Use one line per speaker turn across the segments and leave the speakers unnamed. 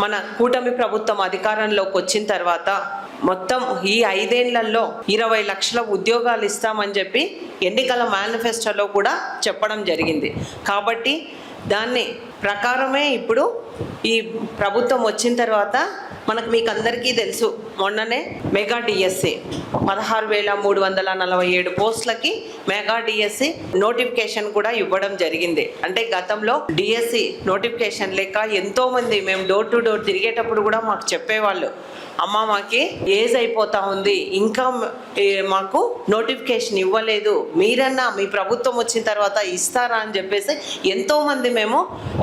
మన కూటమి ప్రభుత్వం అధికారంలోకి వచ్చిన తర్వాత మొత్తం ఈ 5 ఏళ్లలో 20 లక్షల ఉద్యోగాలు ఇస్తామని చెప్పి ఎన్నికల మేనిఫెస్టోలో కూడా చెప్పడం జరిగింది. కాబట్టి దాన్ని ప్రకారమే ఇప్పుడు ఈ ప్రభుత్వం వచ్చిన తర్వాత మీకు అందరికీ తెలుసు, మొన్ననే మెగా డిఎస్సి 16,347 పోస్టులకి మెగా డిఎస్సి నోటిఫికేషన్ కూడా ఇవ్వడం జరిగింది. అంటే గతంలో డిఎస్సి నోటిఫికేషన్ లేక ఎంతోమంది మేము డోర్ టు డోర్ తిరిగేటప్పుడు కూడా మాకు చెప్పేవాళ్ళు, అమ్మ మాకి ఏజ్ అయిపోతా ఉంది, ఇంకా మాకు నోటిఫికేషన్ ఇవ్వలేదు, మీరన్నా మీ ప్రభుత్వం వచ్చిన తర్వాత ఇస్తారా అని చెప్పేసి ఎంతోమంది మేము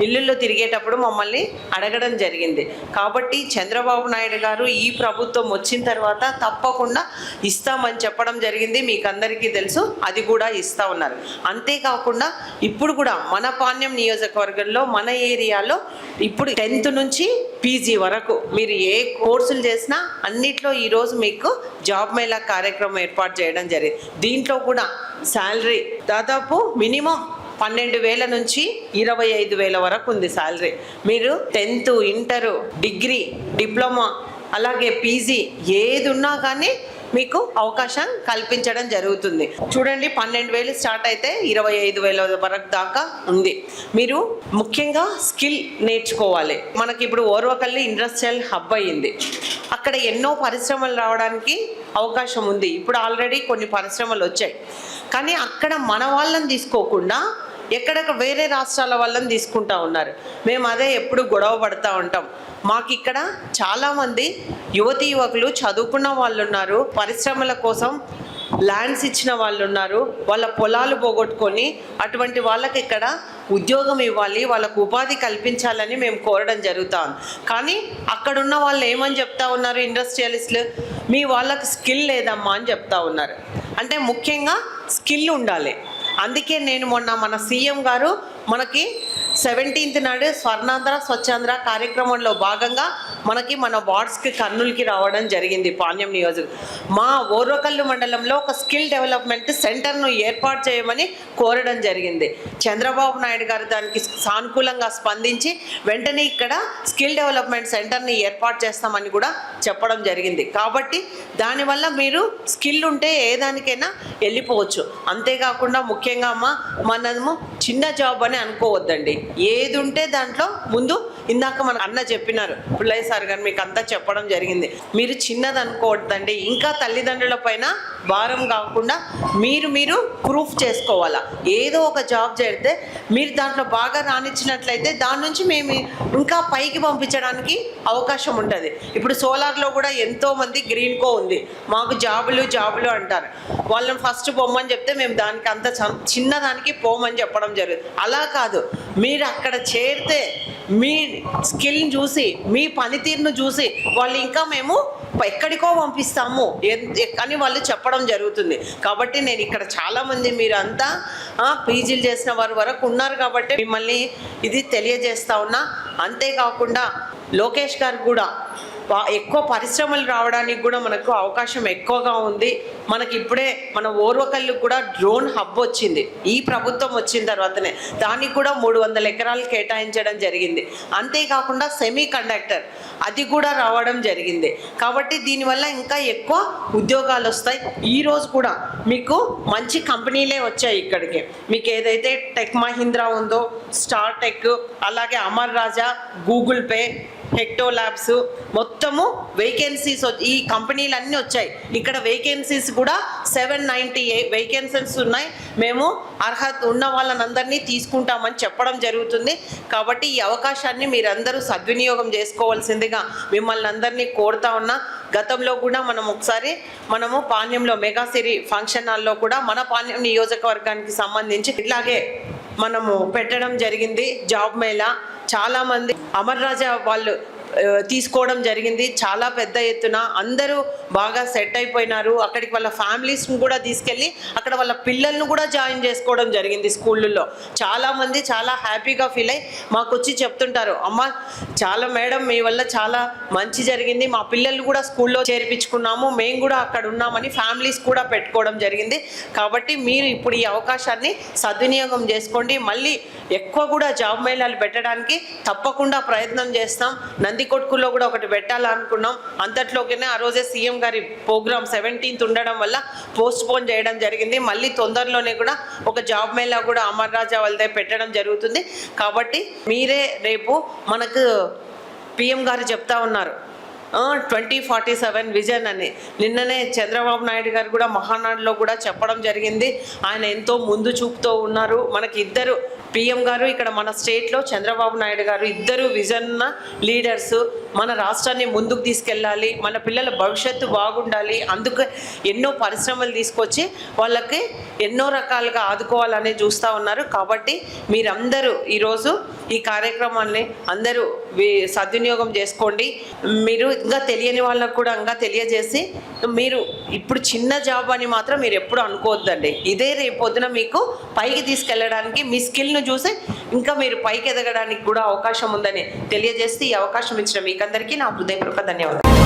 ఇల్లుల్లో తిరిగేటప్పుడు మమ్మల్ని అడగడం జరిగింది. కాబట్టి చంద్రబాబు నాయుడు గారు ఈ ప్రభుత్వం వచ్చిన తర్వాత తప్పకుండా ఇస్తామని చెప్పడం జరిగింది. మీకు అందరికీ తెలుసు, అది కూడా ఇస్తా ఉన్నారు. అంతేకాకుండా ఇప్పుడు కూడా మన పాణ్యం నియోజకవర్గంలో మన ఏరియాలో ఇప్పుడు 10th నుంచి పీజీ వరకు మీరు ఏ కోర్సులు చేసినా అన్నిట్లో ఈరోజు మీకు జాబ్ మేళా కార్యక్రమం ఏర్పాటు చేయడం జరిగింది. దీంట్లో కూడా శాలరీ దాదాపు మినిమం 12,000 నుంచి 25,000 వరకు ఉంది శాలరీ. మీరు 10th, ఇంటర్, డిగ్రీ, డిప్లొమా అలాగే పీజీ ఏది ఉన్నా కానీ మీకు అవకాశం కల్పించడం జరుగుతుంది. చూడండి, 12,000 స్టార్ట్ అయితే 25,000 వరకు దాకా ఉంది. మీరు ముఖ్యంగా స్కిల్ నేర్చుకోవాలి. మనకి ఇప్పుడు ఓర్వకల్లి ఇండస్ట్రియల్ హబ్ అయ్యింది. అక్కడ ఎన్నో పరిశ్రమలు రావడానికి అవకాశం ఉంది. ఇప్పుడు ఆల్రెడీ కొన్ని పరిశ్రమలు వచ్చాయి. కానీ అక్కడ మన వాళ్ళని తీసుకోకుండా ఎక్కడెక్కడ వేరే రాష్ట్రాల వాళ్ళని తీసుకుంటా ఉన్నారు. మేము అదే ఎప్పుడు గొడవ పడుతూ ఉంటాం. మాకు ఇక్కడ చాలామంది యువతీ యువకులు చదువుకున్న వాళ్ళు ఉన్నారు, పరిశ్రమల కోసం ల్యాండ్స్ ఇచ్చిన వాళ్ళు ఉన్నారు, వాళ్ళ పొలాలు పోగొట్టుకొని అటువంటి వాళ్ళకి ఇక్కడ ఉద్యోగం ఇవ్వాలి, వాళ్ళకు ఉపాధి కల్పించాలని మేము కోరడం జరుగుతాం. కానీ అక్కడున్న వాళ్ళు ఏమని చెప్తా ఉన్నారు, ఇండస్ట్రియలిస్టులు, మీ వాళ్ళకి స్కిల్ లేదమ్మా అని చెప్తా ఉన్నారు. అంటే ముఖ్యంగా స్కిల్ ఉండాలి. అందుకే నేను మొన్న మన సీఎం గారు మనకి 17th నాడు స్వర్ణాంధ్ర స్వచ్ఛాంధ్ర కార్యక్రమంలో భాగంగా మన వార్డ్స్కి కర్నూలుకి రావడం జరిగింది. పాణ్యం నియోజకవర్గం మా ఓర్వకల్లు మండలంలో ఒక స్కిల్ డెవలప్మెంట్ సెంటర్ను ఏర్పాటు చేయమని కోరడం జరిగింది. చంద్రబాబు నాయుడు గారు దానికి సానుకూలంగా స్పందించి వెంటనే ఇక్కడ స్కిల్ డెవలప్మెంట్ సెంటర్ని ఏర్పాటు చేస్తామని కూడా చెప్పడం జరిగింది. కాబట్టి దానివల్ల మీరు స్కిల్ ఉంటే ఏ దానికైనా వెళ్ళిపోవచ్చు. అంతేకాకుండా ముఖ్యంగా మనము చిన్న జాబ్ అని అనుకోవద్దండి. ఏది ఉంటే దాంట్లో ముందు ఇందాక మన అన్న చెప్పినారు, పుల్లయ్య సార్ గారు మీకు అంతా చెప్పడం జరిగింది. మీరు చిన్నది అనుకోవద్దండి. ఇంకా తల్లిదండ్రుల పైన భారం కాకుండా మీరు ప్రూఫ్ చేసుకోవాలా. ఏదో ఒక జాబ్ చేస్తే మీరు దాంట్లో బాగా రాణించినట్లయితే దాని నుంచి మేము ఇంకా పైకి పంపించడానికి అవకాశం ఉంటుంది. ఇప్పుడు సోలార్లో కూడా ఎంతోమంది గ్రీన్కో ఉంది, మాకు జాబులు అంటారు. వాళ్ళని ఫస్ట్ పొమ్మని చెప్తే మేము దానికి అంత చిన్నదానికి పోమని చెప్పడం జరుగుతుంది. అలా కాదు, మీరు అక్కడ చేరితే మీ స్కిల్ని చూసి మీ పనితీరును చూసి వాళ్ళు ఇంకా మేము ఎక్కడికో పంపిస్తాము అని వాళ్ళు చెప్పడం జరుగుతుంది. కాబట్టి నేను ఇక్కడ చాలామంది మీరు అంతా పీజీలు చేసిన వారి వరకు ఉన్నారు కాబట్టి మిమ్మల్ని ఇది తెలియజేస్తా ఉన్నా. అంతేకాకుండా లోకేష్ గారు కూడా ఎక్కువ పరిశ్రమలు రావడానికి కూడా మనకు అవకాశం ఎక్కువగా ఉంది. మనకి ఇప్పుడే మన ఓర్వకల్లు కూడా డ్రోన్ హబ్ వచ్చింది ఈ ప్రభుత్వం వచ్చిన తర్వాతనే. దానికి కూడా 300 ఎకరాలు కేటాయించడం జరిగింది. అంతేకాకుండా సెమీ కండక్టర్ అది కూడా రావడం జరిగింది. కాబట్టి దీనివల్ల ఇంకా ఎక్కువ ఉద్యోగాలు వస్తాయి. ఈరోజు కూడా మీకు మంచి కంపెనీలే వచ్చాయి ఇక్కడికి. మీకు ఏదైతే టెక్ మహీంద్రా ఉందో, స్టార్ టెక్, అలాగే అమర్ రాజా, గూగుల్ పే, హెక్టో ల్యాబ్స్ మొత్తము వేకెన్సీస్ ఈ కంపెనీలన్నీ వచ్చాయి. ఇక్కడ వేకెన్సీస్ కూడా 798 వేకెన్సీస్ ఉన్నాయి. మేము అర్హత ఉన్న వాళ్ళనందరినీ తీసుకుంటామని చెప్పడం జరుగుతుంది. కాబట్టి ఈ అవకాశాన్ని మీరందరూ సద్వినియోగం చేసుకోవాల్సిందిగా మిమ్మల్ని అందరినీ కోరుతా ఉన్నా. గతంలో కూడా మనము పాణ్యంలో మెగాసిరి ఫంక్షన్ హాల్లో కూడా మన పాణ్యం నియోజకవర్గానికి సంబంధించి ఇట్లాగే మనము పెట్టడం జరిగింది జాబ్ మేళా. చాలామంది అమర్ రాజా వాళ్ళు తీసుకోవడం జరిగింది. చాలా పెద్ద ఎత్తున అందరూ బాగా సెట్ అయిపోయినారు. అక్కడికి వాళ్ళ ఫ్యామిలీస్ని కూడా తీసుకెళ్ళి అక్కడ వాళ్ళ పిల్లలను కూడా జాయిన్ చేసుకోవడం జరిగింది స్కూళ్ళల్లో. చాలామంది చాలా హ్యాపీగా ఫీల్ అయ్యి మాకు వచ్చి చెప్తుంటారు, అమ్మ చాలా మేడం మీ వల్ల చాలా మంచి జరిగింది, మా పిల్లలు కూడా స్కూల్లో చేర్పించుకున్నాము, మేము కూడా అక్కడ ఉన్నామని ఫ్యామిలీస్ కూడా పెట్టుకోవడం జరిగింది. కాబట్టి మీరు ఇప్పుడు ఈ అవకాశాన్ని సద్వినియోగం చేసుకోండి. మళ్ళీ ఎక్కువ కూడా జాబ్ మేళాలు పెట్టడానికి తప్పకుండా ప్రయత్నం చేస్తాం. నంది నందికొట్కులో కూడా ఒకటి పెట్టాలనుకున్నాం. అంతట్లోకినే ఆ రోజే సీఎం గారి ప్రోగ్రామ్ 17th ఉండడం వల్ల పోస్ట్ పోన్ చేయడం జరిగింది. మళ్ళీ తొందరలోనే కూడా ఒక జాబ్ మేళా కూడా అమర్ రాజా వాళ్ళదే పెట్టడం జరుగుతుంది. కాబట్టి మీరే రేపు మనకు పిఎం గారు చెప్తా ఉన్నారు 2047 విజన్ అని. నిన్ననే చంద్రబాబు నాయుడు గారు కూడా మహానాడులో కూడా చెప్పడం జరిగింది. ఆయన ఎంతో ముందు చూపుతూ ఉన్నారు. మనకి ఇద్దరు పిఎం గారు ఇక్కడ మన స్టేట్లో, చంద్రబాబు నాయుడు గారు ఇద్దరు విజన్ లీడర్స్. మన రాష్ట్రాన్ని ముందుకు తీసుకెళ్ళాలి, మన పిల్లల భవిష్యత్తు బాగుండాలి, అందుకు ఎన్నో పరిశ్రమలు తీసుకొచ్చి వాళ్ళకి ఎన్నో రకాలుగా ఆదుకోవాలని చూస్తూ ఉన్నారు. కాబట్టి మీరందరూ ఈరోజు ఈ కార్యక్రమాన్ని అందరూ సద్వినియోగం చేసుకోండి. మీరు ఇంకా తెలియని వాళ్ళకు కూడా ఇంకా తెలియజేసి, మీరు ఇప్పుడు చిన్న జాబ్ అని మాత్రం మీరు ఎప్పుడు అనుకోవద్దండి. ఇదే రేపు పొద్దున మీకు పైకి తీసుకెళ్ళడానికి, మీ స్కిల్ను చూసి ఇంకా మీరు పైకి ఎదగడానికి కూడా అవకాశం ఉందని తెలియజేస్తే ఈ అవకాశం ఇచ్చిన మీకందరికీ నా హృదయపూర్వక ధన్యవాదాలు.